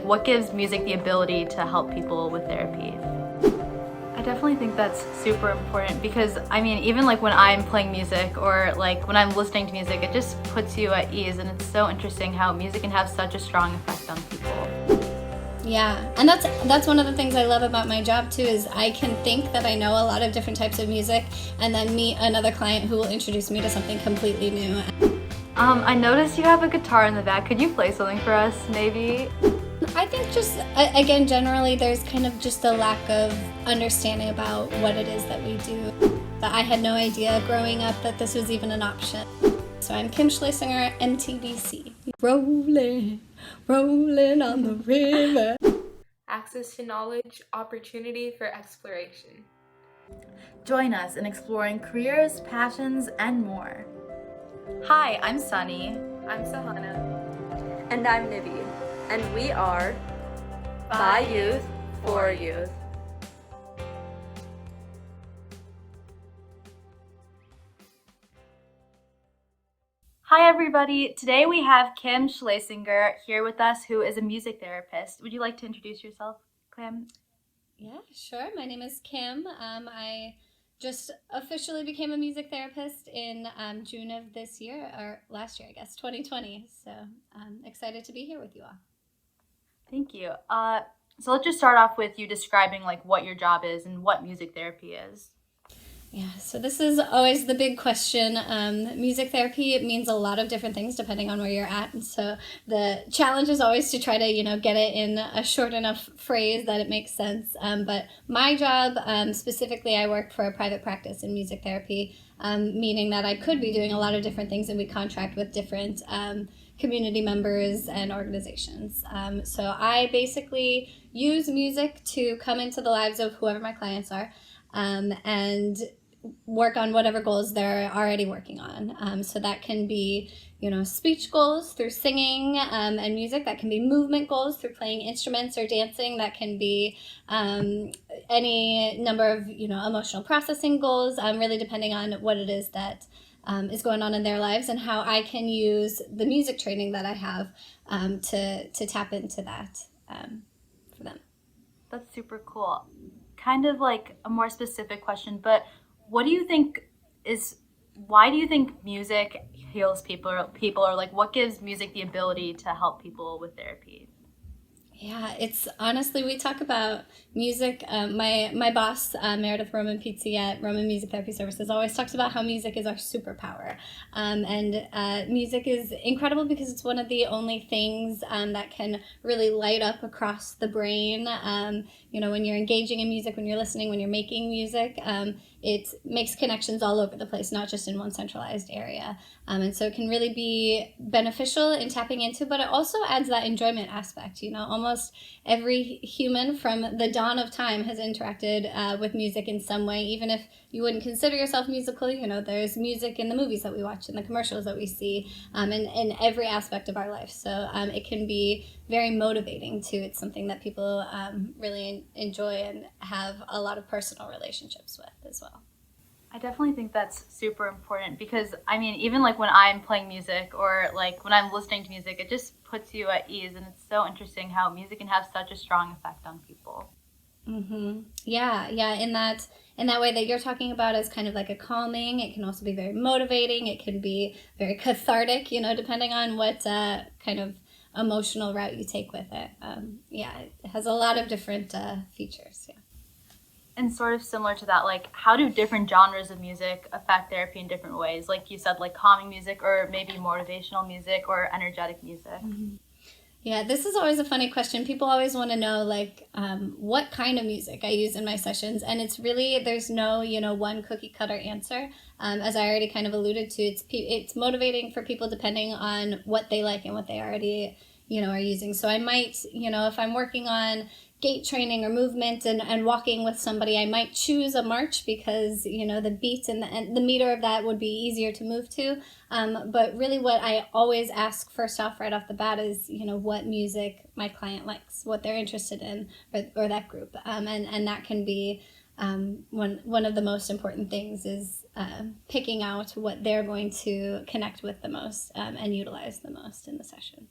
what gives music the ability to help people with therapy? I definitely think that's super important because even like when I'm playing music or like when I'm listening to music, it just puts you at ease, and it's so interesting how music can have such a strong effect on people. Yeah, and that's one of the things I love about my job too, is I can think that I know a lot of different types of music and then meet another client who will introduce me to something completely new. I noticed you have a guitar in the back. Could you play something for us, maybe? I think just, again, generally there's kind of just a lack of understanding about what it is that we do. But I had no idea growing up that this was even an option. So I'm Kim Schlesinger, MTBC. Rolling, rolling on the river. Access to knowledge, opportunity for exploration. Join us in exploring careers, passions, and more. Hi, I'm Sunny. I'm Sahana. And I'm Nibby. And we are By Youth, for Youth. Hi everybody, today we have Kim Schlesinger here with us, who is a music therapist. Would you like to introduce yourself, Kim? Yeah, sure. My name is Kim. I just officially became a music therapist in June of this year, or last year, I guess, 2020. So I'm excited to be here with you all. Thank you. So let's just start off with you describing like what your job is and what music therapy is. Yeah, so this is always the big question. Music therapy, it means a lot of different things depending on where you're at. And so the challenge is always to try to, get it in a short enough phrase that it makes sense. But my job, specifically, I work for a private practice in music therapy, meaning that I could be doing a lot of different things, and we contract with different community members and organizations. So I basically use music to come into the lives of whoever my clients are, and work on whatever goals they're already working on. So that can be, speech goals through singing and music. That can be movement goals through playing instruments or dancing. That can be any number of, emotional processing goals, really depending on what it is that is going on in their lives, and how I can use the music training that I have to tap into that for them. That's super cool. Kind of like a more specific question, but why do you think music heals people, or like what gives music the ability to help people with therapy? Yeah, it's honestly, we talk about music. My boss, Meredith Roman Pizzi at Roman Music Therapy Services, always talks about how music is our superpower. And music is incredible because it's one of the only things that can really light up across the brain. When you're engaging in music, when you're listening, when you're making music, it makes connections all over the place, not just in one centralized area. And so it can really be beneficial in tapping into, but it also adds that enjoyment aspect. Almost every human from the dawn of time has interacted with music in some way, even if you wouldn't consider yourself musical. There's music in the movies that we watch, in the commercials that we see, in every aspect of our life. So it can be very motivating too. It's something that people really enjoy and have a lot of personal relationships with as well. I definitely think that's super important because even like when I'm playing music or like when I'm listening to music, it just puts you at ease, and it's so interesting how music can have such a strong effect on people. Mm-hmm. Yeah. In that way that you're talking about is kind of like a calming. It can also be very motivating. It can be very cathartic, depending on what kind of emotional route you take with it. It has a lot of different features. Yeah. And sort of similar to that, like how do different genres of music affect therapy in different ways? Like you said, like calming music or maybe motivational music or energetic music. Mm-hmm. Yeah, this is always a funny question. People always want to know, like, what kind of music I use in my sessions. And it's really, there's no, one cookie cutter answer. As I already kind of alluded to, it's motivating for people depending on what they like and what they already, are using. So I might, if I'm working on gait training or movement and walking with somebody, I might choose a march because, the beat and the meter of that would be easier to move to. But really what I always ask first off, right off the bat is, what music my client likes, what they're interested in, or that group. And that can be one of the most important things is picking out what they're going to connect with the most and utilize the most in the session.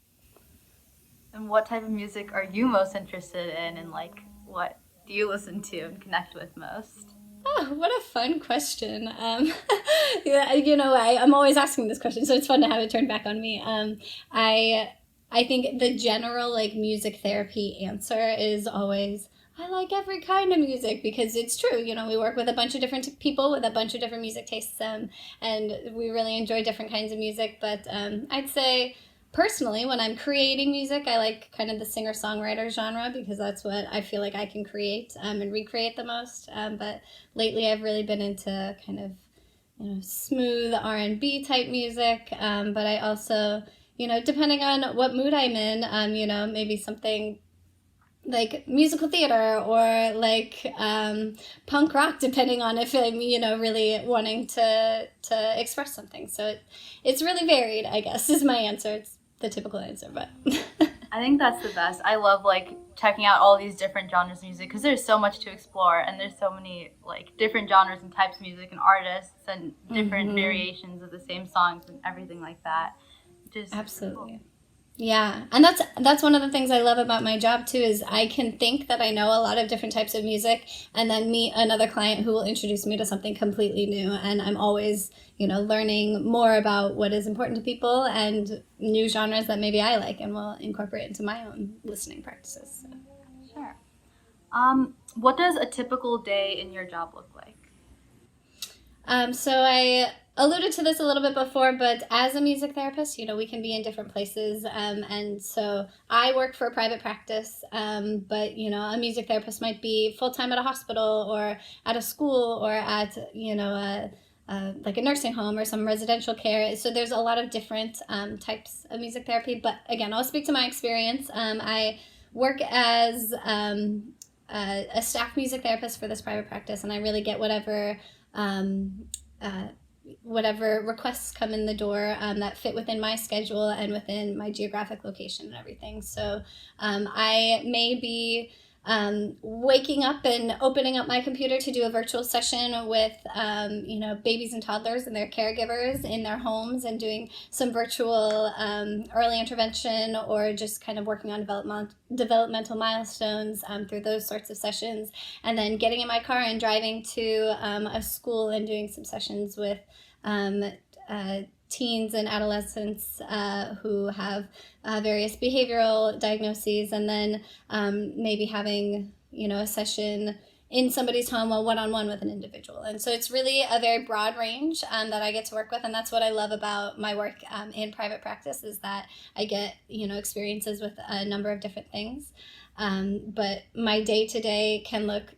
And what type of music are you most interested in, and like what do you listen to and connect with most? Oh, what a fun question. Yeah, I'm always asking this question, so it's fun to have it turned back on me. I think the general like music therapy answer is always I like every kind of music, because it's true. We work with a bunch of different people with a bunch of different music tastes, and we really enjoy different kinds of music. But I'd say personally, when I'm creating music, I like kind of the singer-songwriter genre, because that's what I feel like I can create and recreate the most. But lately, I've really been into kind of smooth R&B type music. But I also, depending on what mood I'm in, maybe something like musical theater or like punk rock, depending on if I'm really wanting to express something. So it's really varied, I guess, is my answer. It's the typical answer, but I think that's the best. I love like checking out all these different genres of music, because there's so much to explore, and there's so many like different genres and types of music and artists and different variations of the same songs and everything like that. Just absolutely. Cool. Yeah, and that's one of the things I love about my job too, is I can think that I know a lot of different types of music, and then meet another client who will introduce me to something completely new, and I'm always learning more about what is important to people and new genres that maybe I like and will incorporate into my own listening practices. So. Sure. What does a typical day in your job look like? So I alluded to this a little bit before, but as a music therapist, we can be in different places. And so I work for a private practice, but, a music therapist might be full-time at a hospital or at a school or at, like a nursing home or some residential care. So there's a lot of different types of music therapy. But again, I'll speak to my experience. I work as a staff music therapist for this private practice, and I really get whatever requests come in the door that fit within my schedule and within my geographic location and everything. So I may be waking up and opening up my computer to do a virtual session with babies and toddlers and their caregivers in their homes, and doing some virtual early intervention, or just kind of working on developmental milestones through those sorts of sessions, and then getting in my car and driving to a school and doing some sessions with teens and adolescents who have various behavioral diagnoses, and then maybe having a session in somebody's home, a one-on-one with an individual. And so it's really a very broad range that I get to work with, and that's what I love about my work in private practice, is that I get experiences with a number of different things, but my day-to-day can look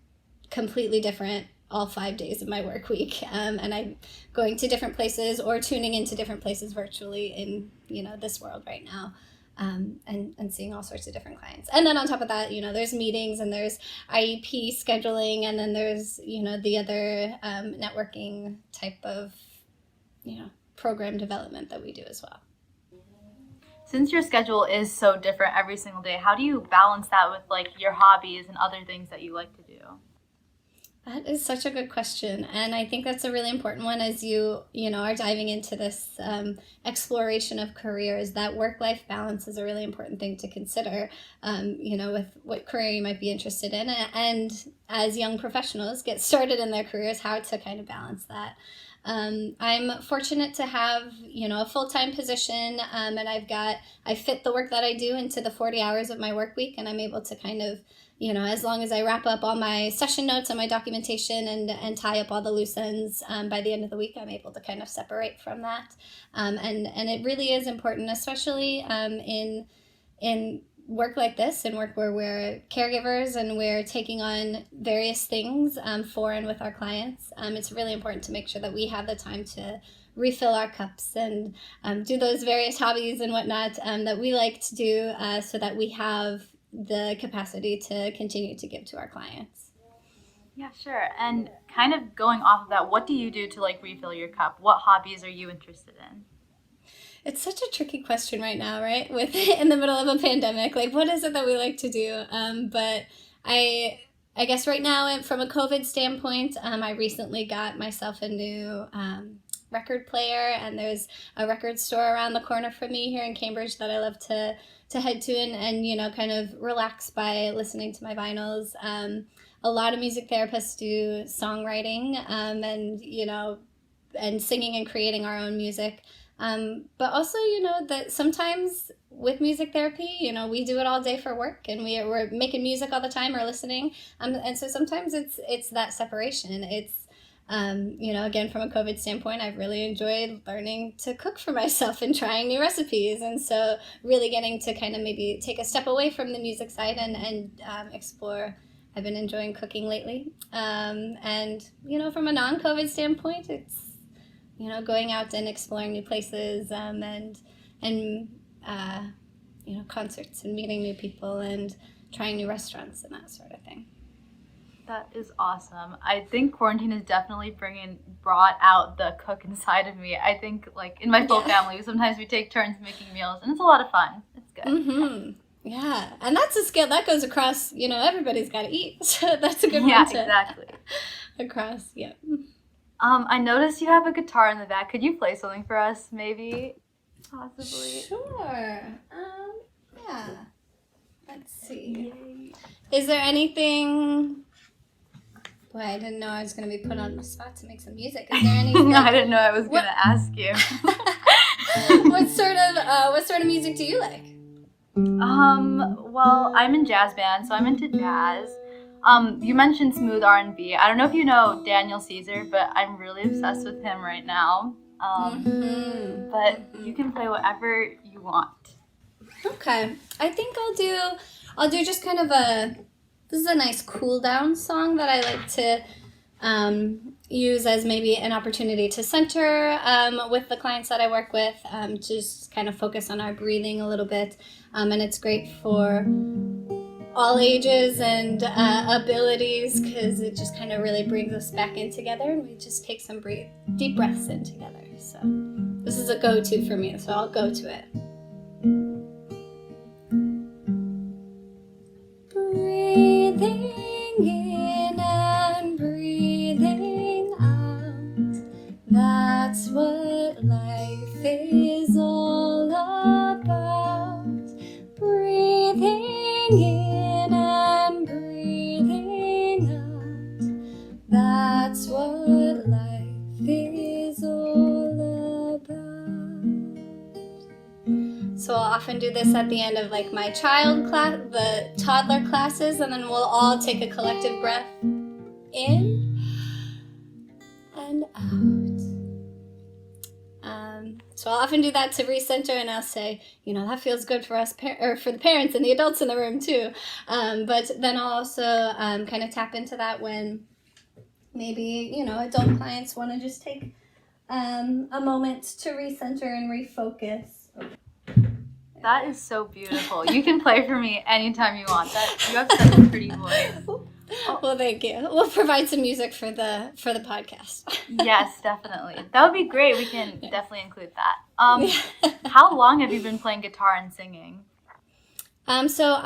completely different all 5 days of my work week, and I'm going to different places or tuning into different places virtually in this world right now, and seeing all sorts of different clients. And then on top of that, there's meetings, and there's IEP scheduling, and then there's the other networking type of program development that we do as well. Since your schedule is so different every single day, how do you balance that with like your hobbies and other things that you like to do? That is such a good question, and I think that's a really important one as you are diving into this exploration of careers. That work-life balance is a really important thing to consider, with what career you might be interested in, and as young professionals get started in their careers, how to kind of balance that. I'm fortunate to have, a full-time position, and I fit the work that I do into the 40 hours of my work week, and I'm able to kind of, as long as I wrap up all my session notes and my documentation and tie up all the loose ends, by the end of the week, I'm able to kind of separate from that. And it really is important, especially in work like this, and work where we're caregivers and we're taking on various things for and with our clients. It's really important to make sure that we have the time to refill our cups and do those various hobbies and whatnot that we like to do, so that we have the capacity to continue to give to our clients. Yeah, sure. And kind of going off of that, what do you do to like refill your cup? What hobbies are you interested in? It's such a tricky question right now, right? With in the middle of a pandemic, like what is it that we like to do? But I guess right now, from a COVID standpoint, I recently got myself a new record player, and there's a record store around the corner from me here in Cambridge that I love to head to and you know, kind of relax by listening to my vinyls. A lot of music therapists do songwriting, and you know, and singing and creating our own music. But also, you know, that sometimes with music therapy, you know, we do it all day for work, and we're making music all the time or listening. And so sometimes it's that separation. It's, you know, again, from a COVID standpoint, I've really enjoyed learning to cook for myself and trying new recipes. And so really getting to kind of maybe take a step away from the music side and explore. I've been enjoying cooking lately. And, you know, from a non-COVID standpoint, it's, you know, going out and exploring new places, and you know, concerts and meeting new people and trying new restaurants and that sort of thing. That is awesome. I think quarantine has definitely brought out the cook inside of me. I think, like, in my full family, sometimes we take turns making meals, and it's a lot of fun. It's good. Mm-hmm. Yeah, and that's a skill that goes across, you know, everybody's got to eat. So that's a good one to exactly. Across, yeah. I noticed you have a guitar in the back. Could you play something for us, maybe? Possibly. Sure. Yeah. Let's see. Yay. Is there anything... Boy, I didn't know I was going to be put on the spot to make some music. Is there anything... I didn't know I was going to ask you. What sort of music do you like? Well, I'm in jazz band, so I'm into jazz. You mentioned smooth R&B. I don't know if you know Daniel Caesar, but I'm really obsessed with him right now. But you can play whatever you want. Okay. I think I'll do just kind of this is a nice cool down song that I like to use as maybe an opportunity to center with the clients that I work with, just kind of focus on our breathing a little bit. And it's great for all ages and abilities, because it just kind of really brings us back in together, and we just take some deep breaths in together. So this is a go-to for me, so I'll go to it. Breathing in and breathing out, that's what life is all about. Breathing in and breathing out, that's what life is all about. So I'll often do this at the end of like my child class, the toddler classes, and then we'll all take a collective breath in and out. So I'll often do that to recenter, and I'll say, you know, that feels good for us, or for the parents and the adults in the room too. But then I'll also kind of tap into that when maybe, you know, adult clients want to just take a moment to recenter and refocus. That is so beautiful. You can play for me anytime you want. You have such a pretty voice. Well, thank you. We'll provide some music for the podcast. Yes, definitely. That would be great. We can definitely include that. How long have you been playing guitar and singing? So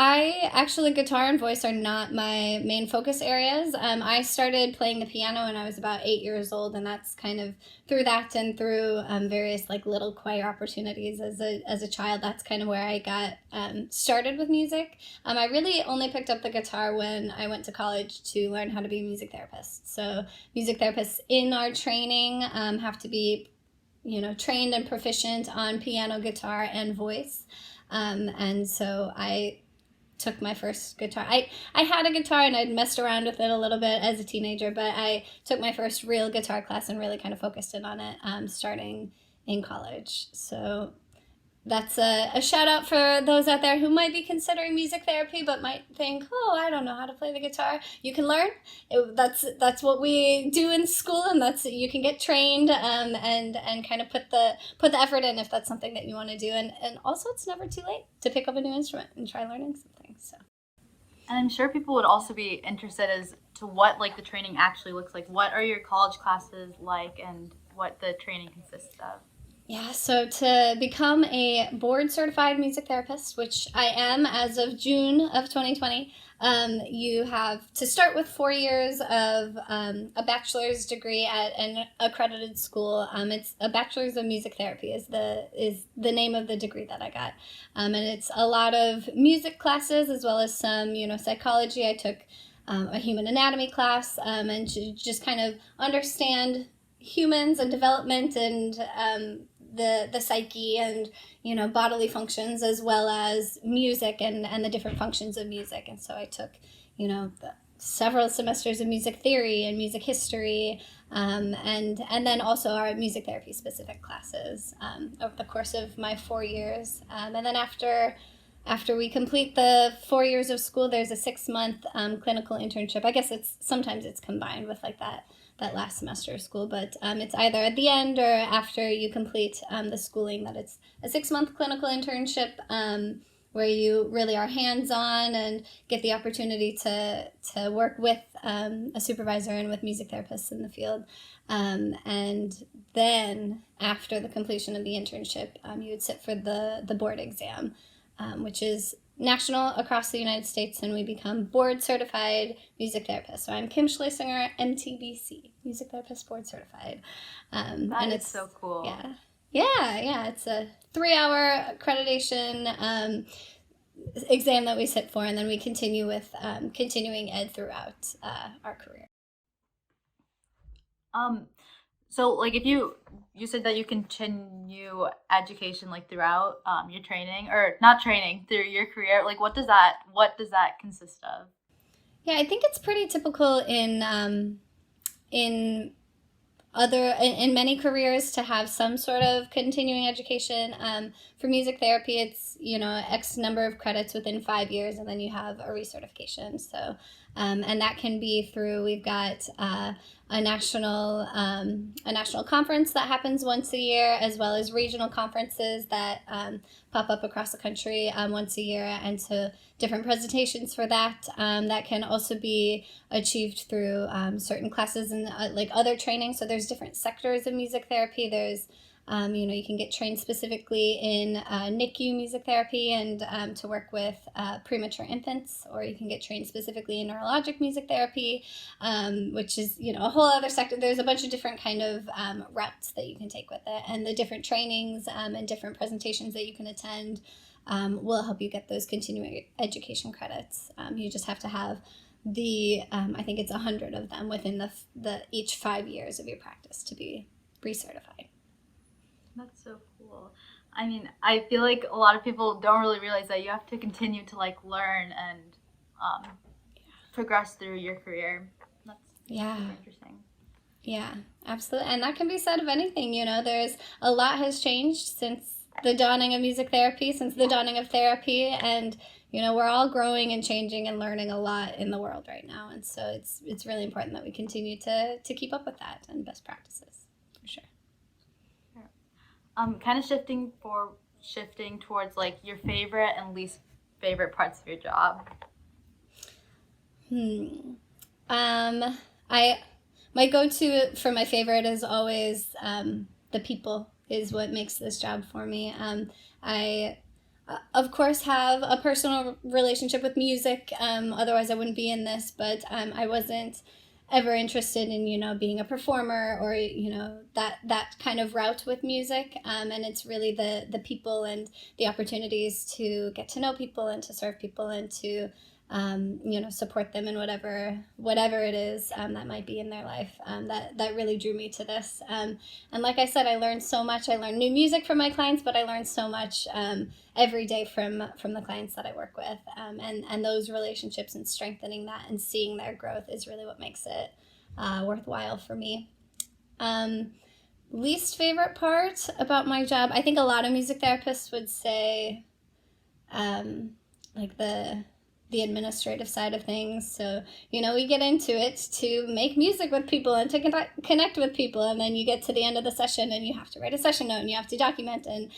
guitar and voice are not my main focus areas. I started playing the piano when I was about 8 years old, and that's kind of through that and through various like little choir opportunities as a child. That's kind of where I got started with music. I really only picked up the guitar when I went to college to learn how to be a music therapist. So music therapists in our training have to be, you know, trained and proficient on piano, guitar, and voice. And so I took my first guitar. I had a guitar and I'd messed around with it a little bit as a teenager, but I took my first real guitar class and really kind of focused in on it starting in college. So that's a shout out for those out there who might be considering music therapy but might think, oh, I don't know how to play the guitar. You can learn. That's what we do in school, and that's you can get trained and kind of put the effort in if that's something that you want to do. And also it's never too late to pick up a new instrument and try learning something. So. And I'm sure people would also be interested as to what like the training actually looks like. What are your college classes like, and what the training consists of? Yeah, so to become a board-certified music therapist, which I am as of June of 2020, You have to start with 4 years of a bachelor's degree at an accredited school. It's a bachelor's of music therapy is the name of the degree that I got. And it's a lot of music classes as well as some, psychology. I took a human anatomy class, and to just kind of understand humans and development and the psyche and bodily functions, as well as music and the different functions of music. And so I took several semesters of music theory and music history, and then also our music therapy specific classes over the course of my 4 years. And then after we complete the 4 years of school, there's a 6-month clinical internship. I guess sometimes it's combined with like that last semester of school, but it's either at the end or after you complete the schooling that it's a 6-month clinical internship where you really are hands-on and get the opportunity to work with a supervisor and with music therapists in the field. And then after the completion of the internship, you would sit for the board exam, which is national across the United States, and we become board certified music therapists. So I'm Kim Schlesinger, MTBC, music therapist board certified. That is so cool. Yeah. It's a 3-hour accreditation exam that we sit for, and then we continue with continuing ed throughout our career. So like if you said that you continue education like throughout your training, or not training, through your career, like what does that consist of? Yeah, I think it's pretty typical in many careers to have some sort of continuing education. For music therapy, it's X number of credits within 5 years, and then you have a recertification. So and that can be through, we've got a national conference that happens once a year, as well as regional conferences that pop up across the country once a year, and so different presentations for that. That can also be achieved through certain classes and like other training. So there's different sectors of music therapy. There's you can get trained specifically in NICU music therapy and to work with premature infants, or you can get trained specifically in neurologic music therapy, which is, a whole other sector. There's a bunch of different kind of routes that you can take with it, and the different trainings and different presentations that you can attend will help you get those continuing education credits. You just have to have I think it's 100 of them within the each 5 years of your practice to be recertified. That's so cool. I mean, I feel like a lot of people don't really realize that you have to continue to like learn and progress through your career. That's super interesting. Yeah, absolutely. And that can be said of anything. There's a lot has changed since the dawning of music therapy, since the dawning of therapy, and we're all growing and changing and learning a lot in the world right now, and so it's really important that we continue to keep up with that and best practices, for sure. Kind of shifting towards like your favorite and least favorite parts of your job. My go-to for my favorite is always the people is what makes this job for me. I of course have a personal relationship with music, otherwise I wouldn't be in this, but I wasn't ever interested in being a performer or that kind of route with music, and it's really the people and the opportunities to get to know people and to serve people and to support them in whatever it is that might be in their life, that really drew me to this, and like I said, I learned so much. I learned new music from my clients, but I learned so much every day from the clients that I work with, and those relationships and strengthening that and seeing their growth is really what makes it worthwhile for me. Least favorite part about my job, I think a lot of music therapists would say like the administrative side of things. So, we get into it to make music with people and to connect with people, and then you get to the end of the session and you have to write a session note and you have to document and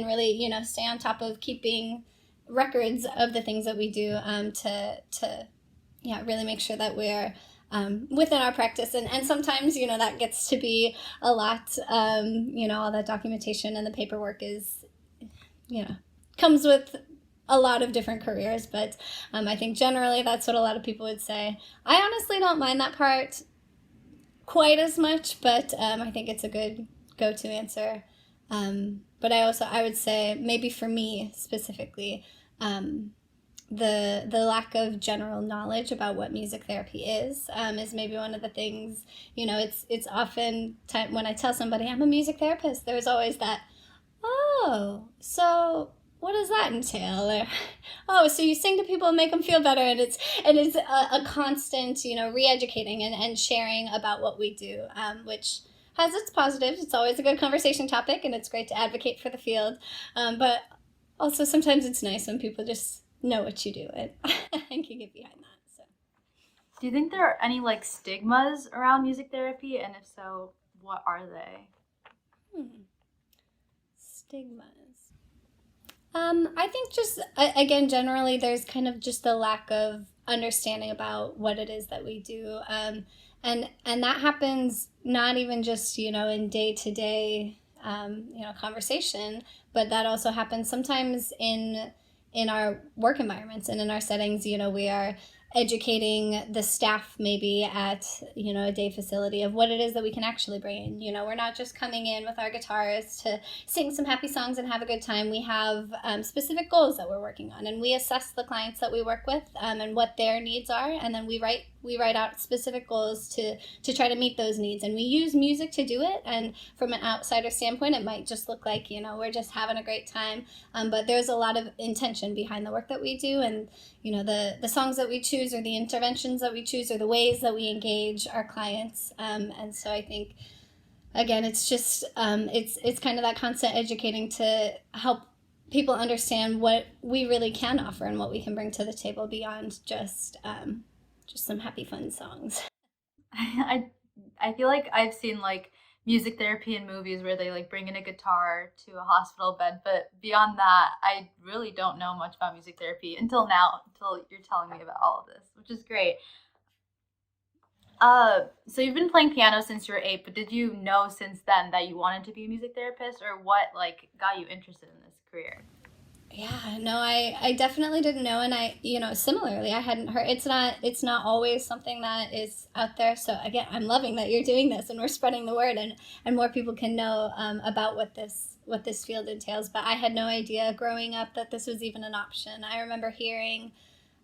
really, stay on top of keeping records of the things that we do to really make sure that we're within our practice. And sometimes, that gets to be a lot, all that documentation and the paperwork is, comes with a lot of different careers, but I think generally that's what a lot of people would say. I honestly don't mind that part quite as much, but I think it's a good go-to answer. But I would say maybe for me specifically, the lack of general knowledge about what music therapy is maybe one of the things. It's often time when I tell somebody I'm a music therapist, there's always that, oh, so what does that entail? Or, oh, so you sing to people and make them feel better, and it's a constant, re-educating and sharing about what we do, which has its positives. It's always a good conversation topic, and it's great to advocate for the field. But also sometimes it's nice when people just know what you do and can get behind that. So, Do you think there are any like stigmas around music therapy, and if so, what are they? Stigmas. I think just, again, generally there's kind of just a lack of understanding about what it is that we do. And that happens not even just, in day-to-day, conversation, but that also happens sometimes in our work environments and in our settings. We are educating the staff maybe at, a day facility of what it is that we can actually bring in. We're not just coming in with our guitars to sing some happy songs and have a good time. We have specific goals that we're working on, and we assess the clients that we work with and what their needs are, and then we write out specific goals to try to meet those needs, and we use music to do it. And from an outsider standpoint, it might just look like, we're just having a great time, but there's a lot of intention behind the work that we do, and the songs that we choose, or the interventions that we choose, or the ways that we engage our clients. And so I think, again, it's just it's kind of that constant educating to help people understand what we really can offer and what we can bring to the table beyond just some happy fun songs. I feel like I've seen like music therapy in movies where they like bring in a guitar to a hospital bed, but beyond that, I really don't know much about music therapy until you're telling me about all of this, which is great. So you've been playing piano since you were 8, but did you know since then that you wanted to be a music therapist, or what like got you interested in this career? Yeah, no, I definitely didn't know, and I, similarly, I hadn't heard. It's not always something that is out there. So again, I'm loving that you're doing this and we're spreading the word, and more people can know about what this field entails. But I had no idea growing up that this was even an option. I remember hearing.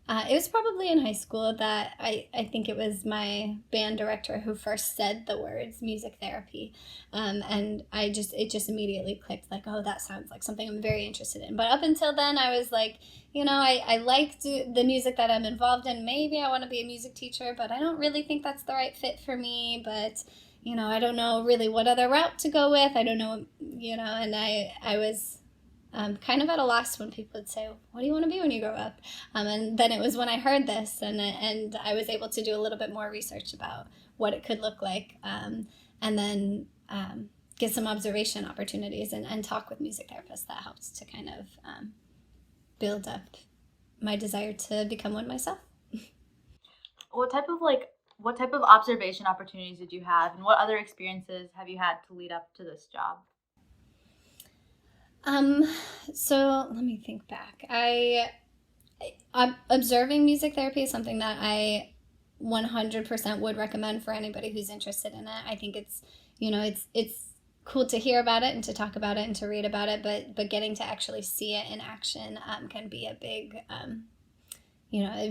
It was probably in high school that I think it was my band director who first said the words music therapy. And it just immediately clicked, like, oh, that sounds like something I'm very interested in. But up until then, I was like, I liked the music that I'm involved in. Maybe I want to be a music teacher, but I don't really think that's the right fit for me. But, I don't know really what other route to go with. I don't know, and I was kind of at a loss when people would say, what do you want to be when you grow up? And then it was when I heard this and I was able to do a little bit more research about what it could look like, and then get some observation opportunities and talk with music therapists. That helps to kind of build up my desire to become one myself. What type of observation opportunities did you have, and what other experiences have you had to lead up to this job? So let me think back. Observing music therapy is something that I 100% would recommend for anybody who's interested in it. I think it's cool to hear about it and to talk about it and to read about it, but getting to actually see it in action can be a big,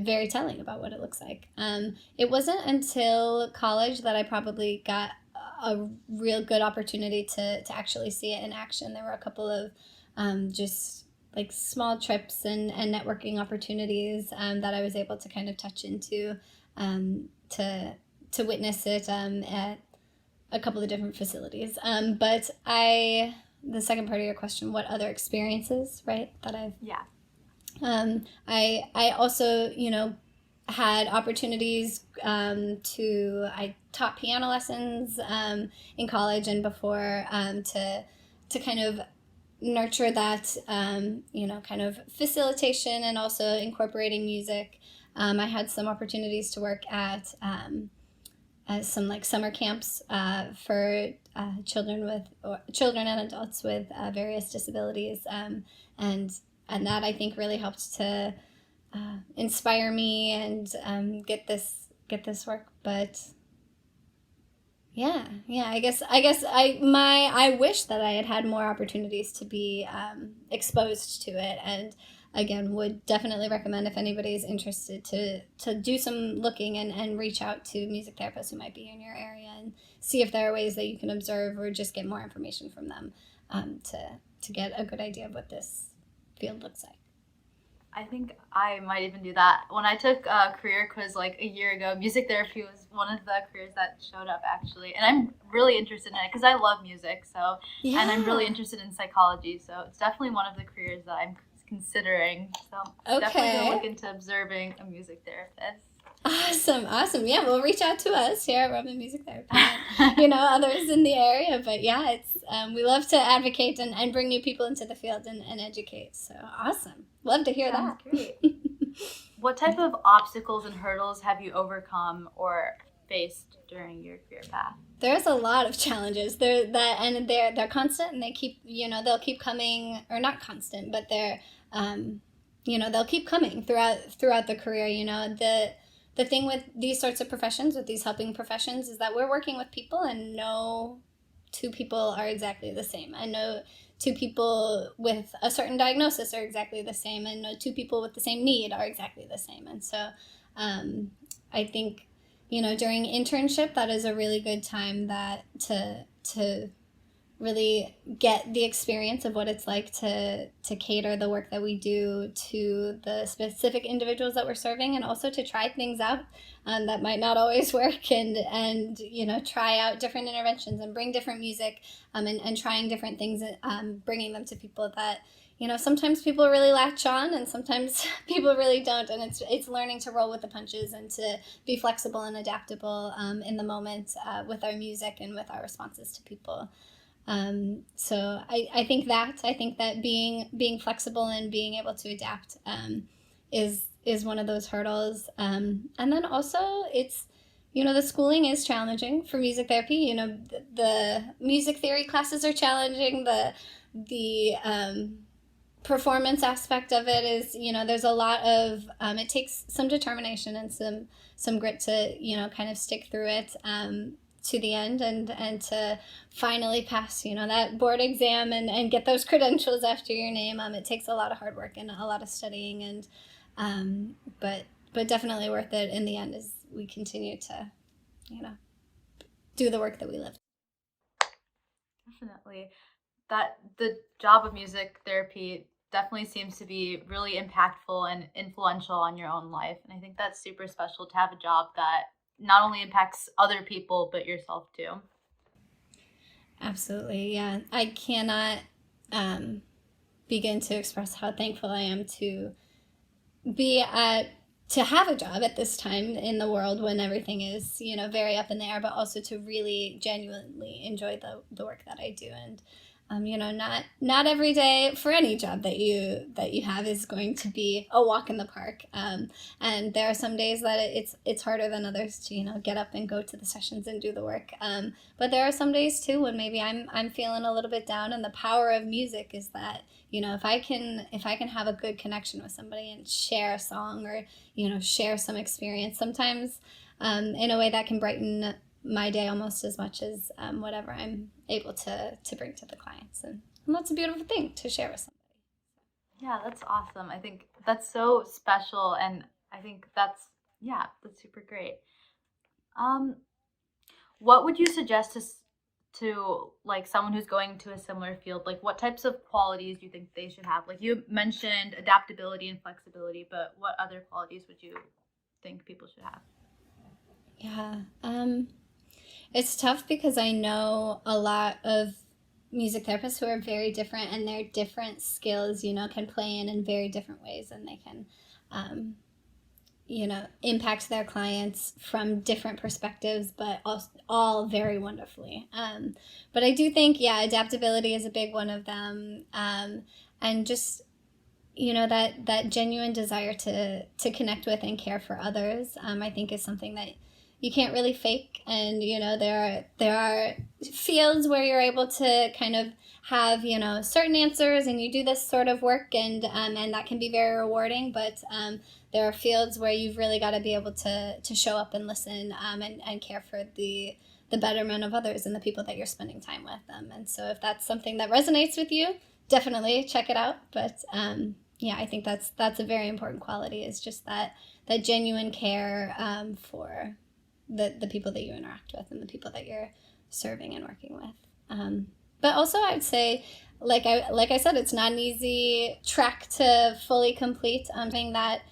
very telling about what it looks like. It wasn't until college that I probably got a real good opportunity to actually see it in action. There were a couple of just like small trips and networking opportunities that I was able to kind of touch into to witness it at a couple of different facilities. But the second part of your question, what other experiences, right, that I've... Yeah. I also, had opportunities I taught piano lessons in college and before to kind of nurture that, kind of facilitation and also incorporating music. I had some opportunities to work at some like summer camps for children and adults with various disabilities, and that I think really helped to inspire me and get this work. But yeah, I guess I wish that I had more opportunities to be exposed to it, and again, would definitely recommend if anybody is interested to do some looking and reach out to music therapists who might be in your area and see if there are ways that you can observe or just get more information from them to get a good idea of what this field looks like. I think I might even do that. When I took a career quiz like a year ago, music therapy was one of the careers that showed up actually. And I'm really interested in it because I love music. So, and I'm really interested in psychology. So it's definitely one of the careers that I'm considering. So definitely gonna look into observing a music therapist. Awesome. Yeah, well, reach out to us here at Robin Music Therapy, and, others in the area. But yeah, it's we love to advocate and bring new people into the field and educate. So awesome. Love to hear that. Great. What type of obstacles and hurdles have you overcome or faced during your career path? There's a lot of challenges. They're constant, and they keep they'll keep coming, or not constant, but they're they'll keep coming throughout the career. The thing with these sorts of professions, with these helping professions, is that we're working with people, and no two people are exactly the same. I know two people with a certain diagnosis are exactly the same, and no two people with the same need are exactly the same. And so I think, during internship, that is a really good time that to really get the experience of what it's like to cater the work that we do to the specific individuals that we're serving, and also to try things out that might not always work, and try out different interventions and bring different music and trying different things, bringing them to people that sometimes people really latch on and sometimes people really don't, and it's learning to roll with the punches and to be flexible and adaptable in the moment with our music and with our responses to people. So I think that being flexible and being able to adapt is one of those hurdles. And then also it's, the schooling is challenging for music therapy. The music theory classes are challenging. The performance aspect of it is, there's a lot of, it takes some determination and some grit to, kind of stick through it, to the end and to finally pass, that board exam and get those credentials after your name. It takes a lot of hard work and a lot of studying, and but definitely worth it in the end as we continue to, do the work that we live. Definitely. That the job of music therapy definitely seems to be really impactful and influential on your own life. And I think that's super special to have a job that not only impacts other people, but yourself too. Absolutely, yeah. I cannot begin to express how thankful I am to have a job at this time in the world when everything is, very up in the air, but also to really genuinely enjoy the work that I do. And not every day for any job that you have is going to be a walk in the park. And there are some days that it's harder than others to, get up and go to the sessions and do the work. But there are some days too when maybe I'm feeling a little bit down, and the power of music is that, if I can have a good connection with somebody and share a song or, share some experience, sometimes in a way that can brighten my day almost as much as whatever I'm able to bring to the clients. And that's a beautiful thing to share with somebody. Yeah, that's awesome. I think that's so special, and I think that's super great. What would you suggest to like someone who's going to a similar field? Like, what types of qualities do you think they should have? Like, you mentioned adaptability and flexibility, but what other qualities would you think people should have? Yeah. It's tough because I know a lot of music therapists who are very different, and their different skills, can play in very different ways, and they can, impact their clients from different perspectives, but all very wonderfully. But I do think, adaptability is a big one of them. And just, that genuine desire to connect with and care for others, I think is something that you can't really fake, and there are fields where you're able to kind of have certain answers, and you do this sort of work, and that can be very rewarding, but there are fields where you've really got to be able to show up and listen, and care for the betterment of others and the people that you're spending time with. And so if that's something that resonates with you, definitely check it out. But yeah, I think that's a very important quality, is just that genuine care for the people that you interact with and the people that you're serving and working with. But also I would say, like I said, it's not an easy track to fully complete. Having that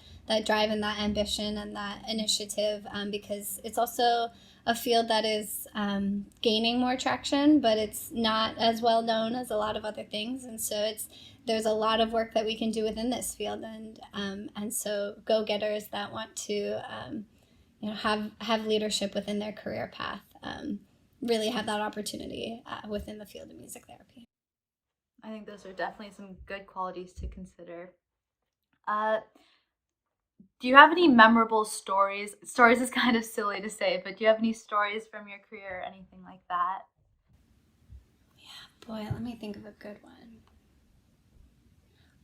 drive and that ambition and that initiative, because it's also a field that is gaining more traction, but it's not as well known as a lot of other things, and so there's a lot of work that we can do within this field, and so go-getters that want to have leadership within their career path really have that opportunity within the field of music therapy. I think those are definitely some good qualities to consider. Do you have any memorable stories? Stories is kind of silly to say, but do you have any stories from your career or anything like that? Yeah, boy, let me think of a good one.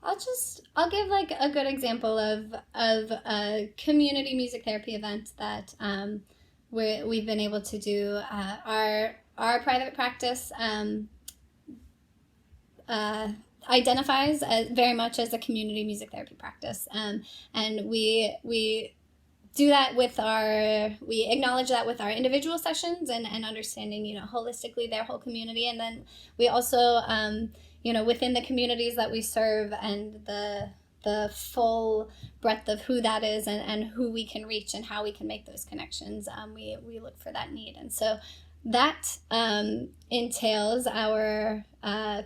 I'll give like a good example of a community music therapy event that we've been able to do. Our private practice identifies very much as a community music therapy practice, and we do that we acknowledge that with our individual sessions and understanding holistically their whole community, and then we also within the communities that we serve and the full breadth of who that is and who we can reach and how we can make those connections, we look for that need. And so that entails our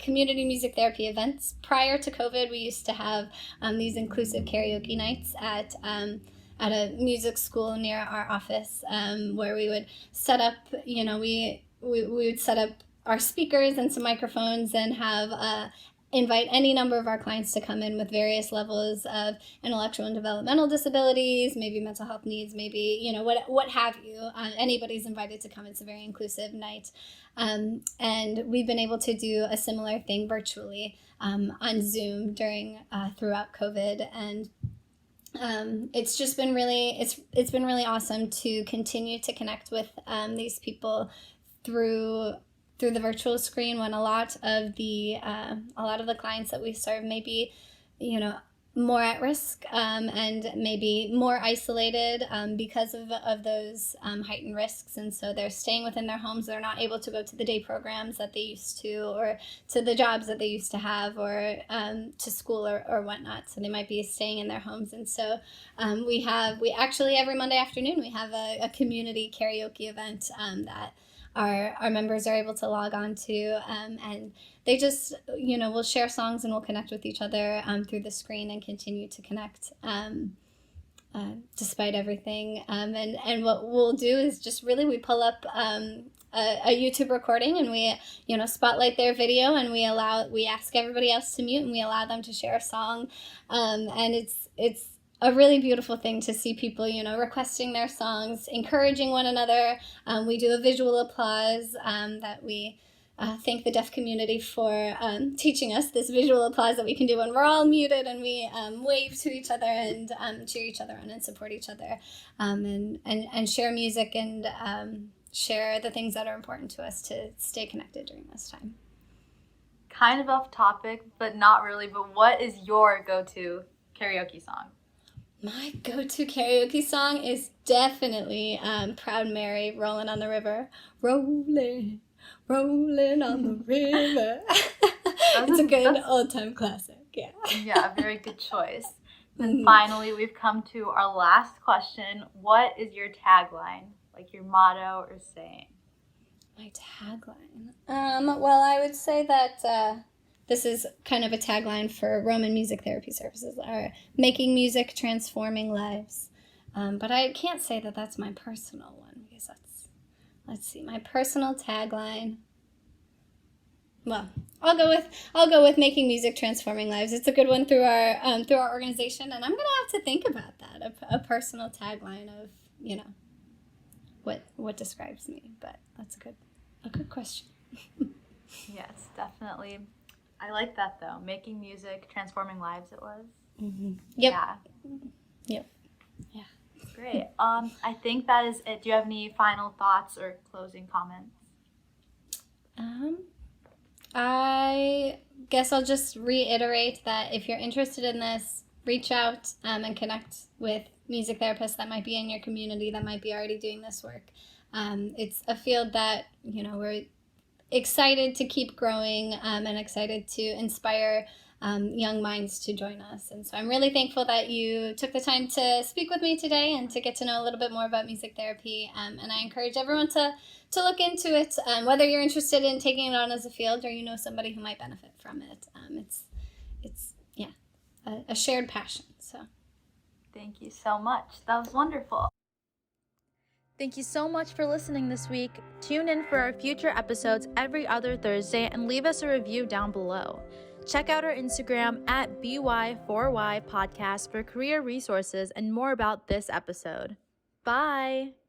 community music therapy events. Prior to COVID, we used to have these inclusive karaoke nights at a music school near our office, where we would set up, we would set up our speakers and some microphones and have invite any number of our clients to come in with various levels of intellectual and developmental disabilities, maybe mental health needs, maybe, what have you. Anybody's invited to come. It's a very inclusive night. And we've been able to do a similar thing virtually on Zoom throughout COVID. And it's just been it's been really awesome to continue to connect with these people through the virtual screen, when a lot of the clients that we serve may be, more at risk and maybe more isolated because of those heightened risks, and so they're staying within their homes. They're not able to go to the day programs that they used to, or to the jobs that they used to have, or to school or whatnot. So they might be staying in their homes, and so we actually every Monday afternoon we have a community karaoke event that our members are able to log on to, and they just, will share songs and we'll connect with each other through the screen and continue to connect despite everything. And what we'll do is just really, we pull up a YouTube recording and we, spotlight their video, and we ask everybody else to mute, and we allow them to share a song. And it's a really beautiful thing to see people, requesting their songs, encouraging one another. We do a visual applause that we thank the deaf community for teaching us this visual applause that we can do when we're all muted, and we wave to each other and cheer each other on and support each other, and share music and share the things that are important to us to stay connected during this time. Kind of off topic, but not really, but what is your go-to karaoke song? My go-to karaoke song is definitely Proud Mary, Rolling on the River. Rolling on the river. It's a good old-time classic, yeah. Yeah, a very good choice. And finally, we've come to our last question. What is your tagline, like your motto or saying? My tagline? Well, I would say that this is kind of a tagline for Roman Music Therapy Services, are making music, transforming lives. But I can't say that that's my personal one, because let's see, my personal tagline. Well, I'll go with making music, transforming lives. It's a good one through our organization, and I'm gonna have to think about that. A personal tagline of what describes me. But that's a good question. Yes, definitely. I like that though. Making music, transforming lives. It was. Yep. Yeah. Yep. Yeah. Great. I think that is it. Do you have any final thoughts or closing comments? I guess I'll just reiterate that if you're interested in this, reach out and connect with music therapists that might be in your community that might be already doing this work. It's a field that, we're excited to keep growing and excited to inspire young minds to join us. And so I'm really thankful that you took the time to speak with me today and to get to know a little bit more about music therapy. And I encourage everyone to look into it, whether you're interested in taking it on as a field or you know somebody who might benefit from it. It's a shared passion. So Thank you so much. That was wonderful. Thank you so much for listening this week. Tune in for our future episodes every other Thursday and leave us a review down below. Check out our Instagram at BY4Y Podcast for career resources and more about this episode. Bye!